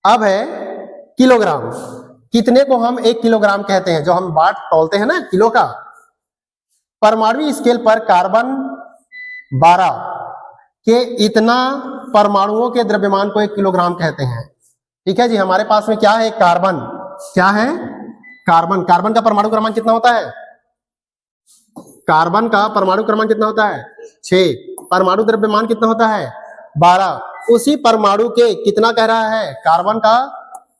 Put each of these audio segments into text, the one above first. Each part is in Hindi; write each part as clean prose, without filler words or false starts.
अब है किलोग्राम। कितने को हम 1 किलोग्राम कहते हैं, जो हम बाट तौलते हैं ना किलो का। परमाणु स्केल पर कार्बन 12 के इतना परमाणुओं के द्रव्यमान को 1 किलोग्राम कहते हैं। ठीक है जी। हमारे पास में क्या है, कार्बन। क्या है, कार्बन। कार्बन का परमाणु क्रमांक कितना होता है, कार्बन का परमाणु क्रमांक कितना होता है, 6। परमाणु द्रव्यमान कितना होता है, 12। उसी परमाणु के कितना कह रहा है, कार्बन का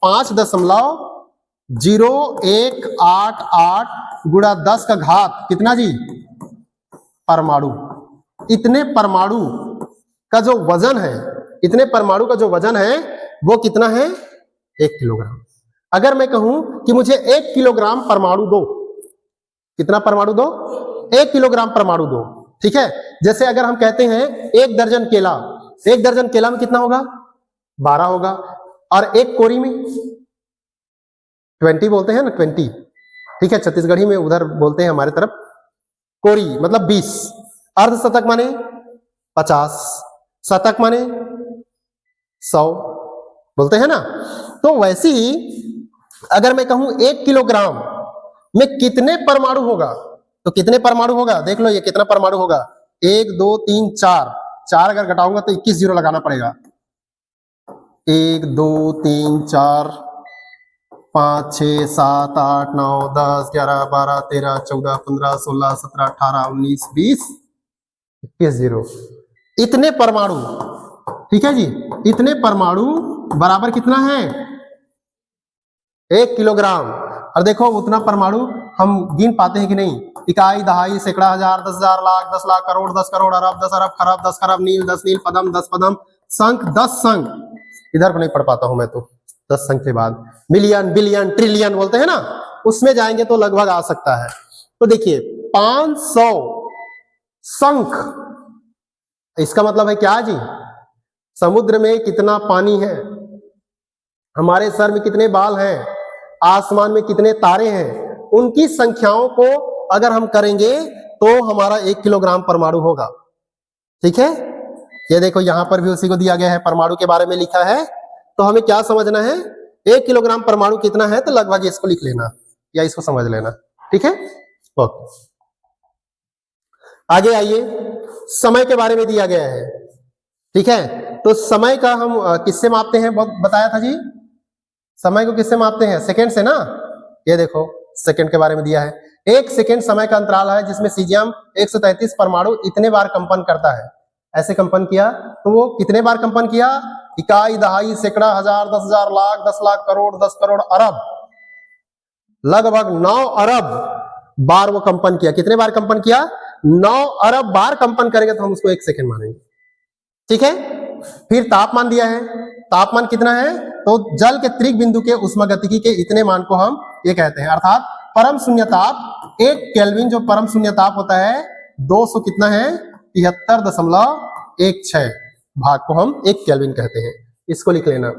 5.0188 गुणा 10 का घात कितना जी, परमाणु। इतने परमाणु का जो वजन है, इतने परमाणु का जो वजन है वो कितना है, 1 किलोग्राम। अगर मैं कहूं कि मुझे 1 किलोग्राम परमाणु दो, कितना परमाणु दो, 1 किलोग्राम परमाणु दो। ठीक है। जैसे अगर हम कहते हैं 1 दर्जन केला, 1 दर्जन केला में कितना होगा, 12 होगा। और 1 कोरी में 20 बोलते हैं ना, 20। ठीक है। छत्तीसगढ़ी में उधर बोलते हैं, हमारे तरफ कोरी मतलब 20। अर्ध शतक माने 50, शतक माने 100 बोलते हैं ना। तो वैसे ही अगर मैं कहूं 1 किलोग्राम में कितने परमाणु होगा, तो कितने परमाणु होगा, देख लो ये कितना परमाणु होगा, 1 2 3 4। 4 अगर घटाऊंगा तो 21 जीरो लगाना पड़ेगा। 1 2 3 4 5 6 7 8 9 10 11 12 13 14 15 16 17 18 19 20 21 जीरो। इतने परमाणु। ठीक है जी। इतने परमाणु बराबर कितना है, 1 किलोग्राम। और देखो उतना परमाणु हम गिन पाते हैं कि नहीं, इकाई, दहाई, सैकड़ा, हजार, 10,000, लाख, 10 लाख, करोड़, 10 करोड़, अरब, 10 अरब, खरब, 10 खरब, नील, 10 नील, पदम, 10 पदम, संख, 10 संख। इधर को नहीं पढ़ पाता हूं मैं तो, 10 संख के बाद मिलियन, बिलियन, ट्रिलियन बोलते हैं ना, उसमें जाएंगे तो लगभग आ सकता है। तो देखिए 500 संख, इसका मतलब है क्या जी, समुद्र में कितना पानी है, हमारे सर में कितने बाल हैं, आसमान में कितने तारे हैं, उनकी संख्याओं को अगर हम करेंगे तो हमारा 1 किलोग्राम परमाणु होगा। ठीक है। ये देखो यहां पर भी उसी को दिया गया है, परमाणु के बारे में लिखा है। तो हमें क्या समझना है, 1 किलोग्राम परमाणु कितना है, तो लगभग इसको लिख लेना या इसको समझ लेना। ठीक है। ओके, आगे आइए, समय के बारे में दिया गया है। ठीक है। तो समय का हम किससे मापते हैं, बहुत बताया था जी, समय को किससे मापते हैं, सेकंड से ना। ये देखो सेकंड के बारे में दिया है, 1 सेकंड समय का अंतराल है जिसमें सीजियम 133 परमाणु इतने बार कंपन करता है। ऐसे कंपन किया तो वो कितने बार कंपन किया, इकाई, दहाई, सैकड़ा, हजार, 10,000, लाख, 10 लाख, करोड़, 10 करोड़, अरब, लगभग 9 अरब बार वो कंपन किया। कितने बार कंपन किया, 9 अरब बार कंपन करेंगे तो हम उसको 1 सेकंड मानेंगे। ठीक है। फिर तापमान दिया है, तापमान कितना है, तो जल के त्रिक बिंदु के उष्मागतिकी के इतने मान को हम ये कहते हैं, अर्थात परम शून्य ताप 1 केल्विन, जो परम शून्य ताप होता है 200 कितना है, 73.16 भाग को हम 1 केल्विन कहते हैं। इसको लिख लेना।